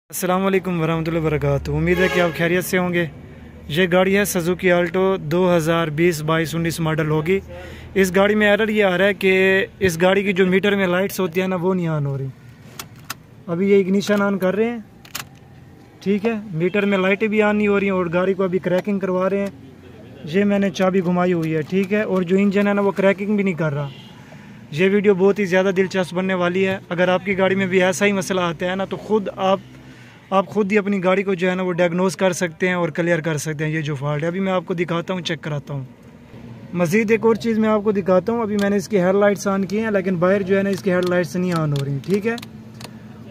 अस्सलाम वालेकुम वरहमतुल्लाहि वबरकातुहू। उम्मीद है कि आप खैरियत से होंगे। ये गाड़ी है सुजुकी आल्टो 2020-22-19 मॉडल होगी। इस गाड़ी में एरर ये आ रहा है कि इस गाड़ी की जो मीटर में लाइट्स होती है ना वो नहीं ऑन हो रही। अभी ये इग्निशन ऑन कर रहे हैं, ठीक है, मीटर में लाइटें भी ऑन नहीं हो रही हैं और गाड़ी को अभी क्रैकिंग करवा रहे हैं। ये मैंने चाबी घुमाई हुई है, ठीक है, और जो इंजन है ना वो क्रैकिंग भी नहीं कर रहा। ये वीडियो बहुत ही ज़्यादा दिलचस्प बनने वाली है। अगर आपकी गाड़ी में भी ऐसा ही मसला आता है ना तो आप खुद ही अपनी गाड़ी को जो है ना वो डायग्नोस कर सकते हैं और क्लियर कर सकते हैं ये जो फॉल्ट है। अभी मैं आपको दिखाता हूँ, चेक कराता हूँ। मज़ीद एक और चीज़ मैं आपको दिखाता हूँ। अभी मैंने इसकी हेडलाइट्स ऑन की हैं लेकिन बाहर जो है ना इसकी हेडलाइट्स नहीं ऑन हो रही, ठीक है।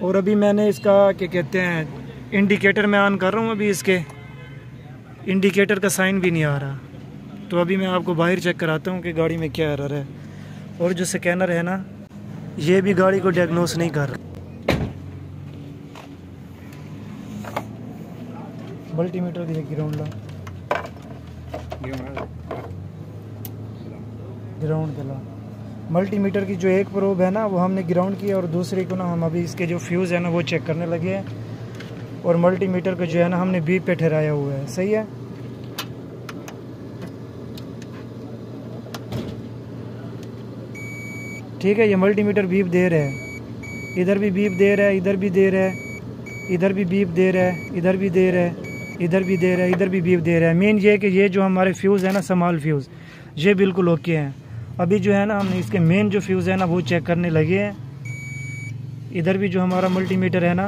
और अभी मैंने इसका क्या कहते हैं इंडिकेटर मैं ऑन कर रहा हूँ, अभी इसके इंडिकेटर का साइन भी नहीं आ रहा। तो अभी मैं आपको बाहर चेक कराता हूँ कि गाड़ी में क्या एरर है। और जो स्कैनर है ना ये भी गाड़ी को डायग्नोस नहीं कर रहा। मल्टीमीटर की ग्राउंड ला मल्टीमीटर की जो एक प्रोब है ना वो हमने ग्राउंड की और दूसरी को ना हम अभी इसके जो फ्यूज़ है ना वो चेक करने लगे हैं। और मल्टीमीटर को जो है ना हमने बीप पे ठहराया हुआ है, सही है। ठीक है, ये मल्टीमीटर बीप दे रहा है, इधर भी बीप दे रहा है, इधर भी दे रहा है, इधर भी बीप दे रहा है, इधर भी दे रहा है, इधर भी दे रहा है, इधर भी बीप दे रहा है। मेन ये है कि ये जो हमारे फ्यूज़ है ना स्मॉल फ्यूज़ ये बिल्कुल ओके हैं। अभी जो है ना हमने इसके मेन जो फ्यूज़ है ना वो चेक करने लगे हैं। इधर भी जो हमारा मल्टीमीटर है ना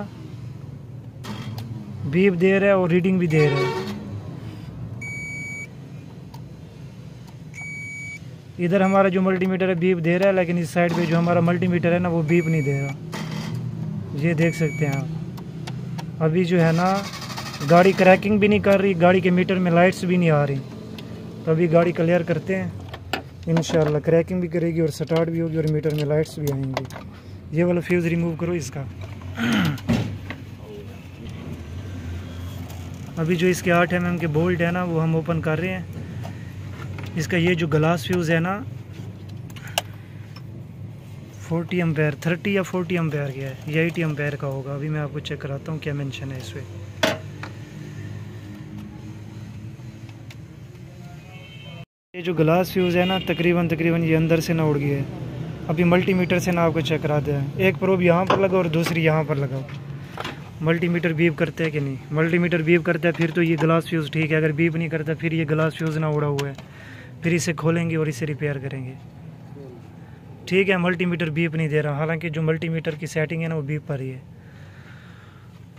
बीप दे रहा है और रीडिंग भी दे रहा है। इधर हमारा जो मल्टीमीटर है बीप दे रहा है लेकिन इस साइड पे जो हमारा मल्टीमीटर है ना वो बीप नहीं दे रहा। ये देख सकते हैं आप। अभी जो है ना गाड़ी क्रैकिंग भी नहीं कर रही, गाड़ी के मीटर में लाइट्स भी नहीं आ रही। तो अभी गाड़ी क्लियर करते हैं, इंशाल्लाह क्रैकिंग भी करेगी और स्टार्ट भी होगी और मीटर में लाइट्स भी आएंगी। ये वाला फ्यूज़ रिमूव करो इसका। अभी जो इसके 8 mm के बोल्ट है ना वो हम ओपन कर रहे हैं। इसका ये जो ग्लास फ्यूज़ है ना 40 एम्पेयर 30 या 40 एम्पेयर का है, ये 80 एम्पेयर का होगा। अभी मैं आपको चेक कराता हूँ क्या मेंशन है इसमें। ये जो ग्लास फ्यूज़ है ना तकरीबन ये अंदर से ना उड़ गया है। अभी मल्टीमीटर से ना आपको चेक कराते हैं। एक प्रोब यहाँ पर लगाओ और दूसरी यहाँ पर लगाओ। मल्टीमीटर बीप करते हैं कि नहीं? मल्टीमीटर बीप करता है फिर तो ये ग्लास फ्यूज़ ठीक है। अगर बीप नहीं करता फिर ये ग्लास फ्यूज़ ना उड़ा हुआ है। फिर इसे खोलेंगे और इसे रिपेयर करेंगे, ठीक है। मल्टीमीटर बीप नहीं दे रहा, हालांकि जो मल्टीमीटर की सेटिंग है ना वो बीप पर ही है।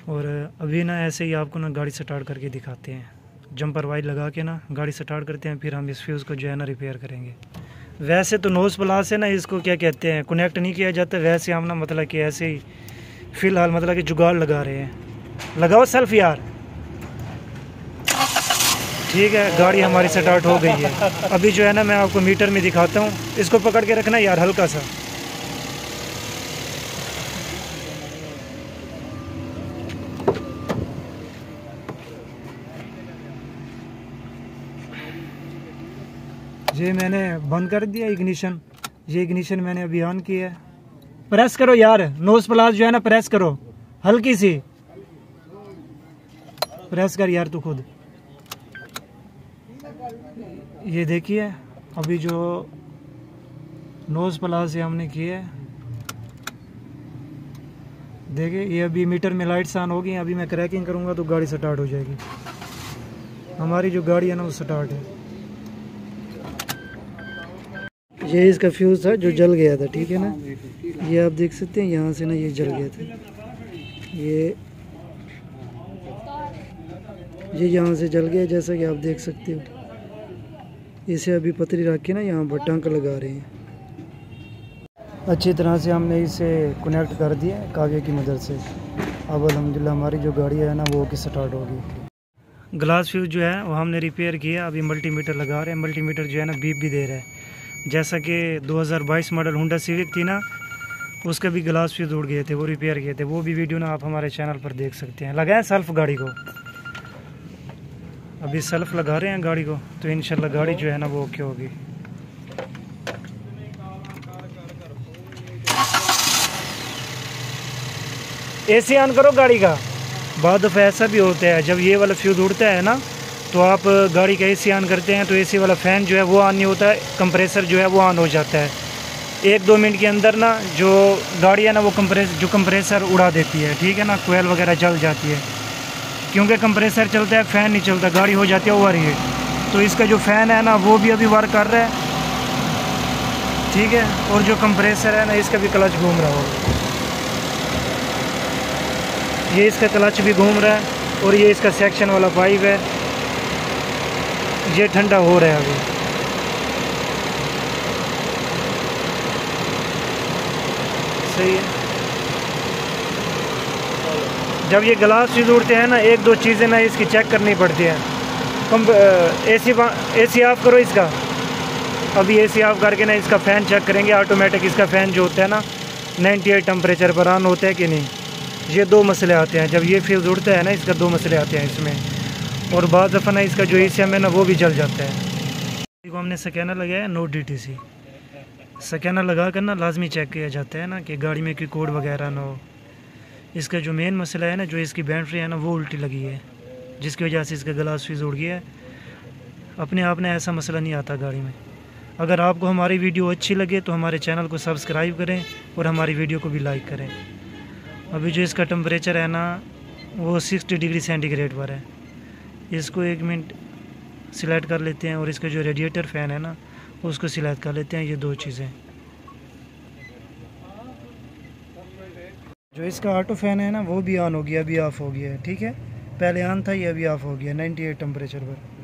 और अभी ना ऐसे ही आपको ना गाड़ी स्टार्ट करके दिखाते हैं। जंपर वाइड लगा के ना गाड़ी स्टार्ट करते हैं, फिर हम इस फ्यूज़ को जो है ना रिपेयर करेंगे। वैसे तो नोज़ प्लास है ना इसको क्या कहते हैं कनेक्ट नहीं किया जाता। वैसे हम ना मतलब कि ऐसे ही फ़िलहाल मतलब कि जुगाड़ लगा रहे हैं। लगाओ सेल्फ यार, ठीक है। गाड़ी हमारी स्टार्ट हो गई है। अभी जो है ना मैं आपको मीटर में दिखाता हूँ। इसको पकड़ के रखना यार हल्का सा। ये मैंने बंद कर दिया इग्निशन। ये इग्निशन मैंने अभी ऑन किया है। प्रेस करो यार, नोज प्लास जो है ना प्रेस करो, हल्की सी प्रेस कर यार तू खुद। ये देखिए अभी जो नोज प्लास से हमने किया है, देखिए ये अभी मीटर में लाइट्स ऑन हो गई। अभी मैं क्रैकिंग करूँगा तो गाड़ी स्टार्ट हो जाएगी। हमारी जो गाड़ी है ना वो स्टार्ट है। ये इसका फ्यूज़ था जो जल गया था, ठीक है ना। ये आप देख सकते हैं यहाँ से ना ये जल गया था। ये यहाँ से जल गया जैसा कि आप देख सकते हो। इसे अभी पतरी रख के ना यहाँ पर टांका लगा रहे हैं। अच्छी तरह से हमने इसे कनेक्ट कर दिया कागज़ की मदद से। अब अल्हम्दुलिल्लाह हमारी जो गाड़ी है ना वो की स्टार्ट होगी। ग्लास फ्यूज़ जो है वो हमने रिपेयर किया। अभी मल्टीमीटर लगा रहे हैं। मल्टीमीटर जो है ना बीप भी दे रहा है। जैसा कि 2022 मॉडल होंडा सिविक थी ना उसके भी ग्लास फ्यूज़ उड़ गए थे, वो रिपेयर किए थे। वो भी वीडियो ना आप हमारे चैनल पर देख सकते हैं। लगाएं सेल्फ गाड़ी को। अभी सेल्फ लगा रहे हैं गाड़ी को तो इंशाल्लाह गाड़ी जो है ना वो ओके होगी। एसी ऑन करो गाड़ी का। बाद दफ़ा ऐसा भी होता है जब ये वाला फ्यूज़ उड़ता है ना, तो आप गाड़ी का एसी ऑन करते हैं तो एसी वाला फ़ैन जो है वो ऑन नहीं होता है, कंप्रेसर जो है वो ऑन हो जाता है। 1-2 मिनट के अंदर ना जो गाड़ी है ना वो कंप्रेसर उड़ा देती है, ठीक है ना, कोयल वगैरह जल जाती है। क्योंकि कंप्रेसर चलता है, फ़ैन नहीं चलता, गाड़ी हो जाती है ओवर हीट। तो इसका जो फ़ैन है ना वो भी अभी वर्क कर रहा है, ठीक है। और जो कंप्रेसर है ना इसका भी क्लच घूम रहा होगा, ये इसका क्लच भी घूम रहा है। और ये इसका सेक्शन वाला पाइप है, ये ठंडा हो रहा है अभी। सही है। जब ये ग्लास फ्यूज़ उड़ते हैं ना, 1-2 चीज़ें ना इसकी चेक करनी पड़ती हैं। एसी ऑफ करो इसका, अभी एसी ऑफ करके ना इसका फ़ैन चेक करेंगे। ऑटोमेटिक इसका फ़ैन जो होता है ना 98 टेम्परेचर पर ऑन होता है कि नहीं। ये 2 मसले आते हैं जब ये फ्यूज़ उड़ता है ना, इसका 2 मसले आते हैं इसमें। और बाद दफ़ा ना इसका जो ECM है ना वो भी जल जाता है। को हमने स्कैनर लगाया है, नो DTC। स्कैनर लगा कर ना लाजमी चेक किया जाता है ना कि गाड़ी में कोई कोड वगैरह ना हो। इसका जो मेन मसला है ना, जो इसकी बैटरी है ना वो उल्टी लगी है, जिसकी वजह से इसका ग्लास फ्यूज़ उड़ गया है। अपने आप ने ऐसा मसला नहीं आता गाड़ी में। अगर आपको हमारी वीडियो अच्छी लगे तो हमारे चैनल को सब्सक्राइब करें और हमारी वीडियो को भी लाइक करें। अभी जो इसका टेम्परेचर है ना वो 60 डिग्री सेंटीग्रेड पर है। इसको 1 मिनट सिलेक्ट कर लेते हैं और इसका जो रेडिएटर फ़ैन है ना उसको सिलेक्ट कर लेते हैं। ये 2 चीज़ें, जो इसका ऑटो फ़ैन है ना वो भी ऑन हो गया, अभी ऑफ़ हो गया है, ठीक है। पहले ऑन था, ये अभी ऑफ़ हो गया 98 टेम्परेचर पर।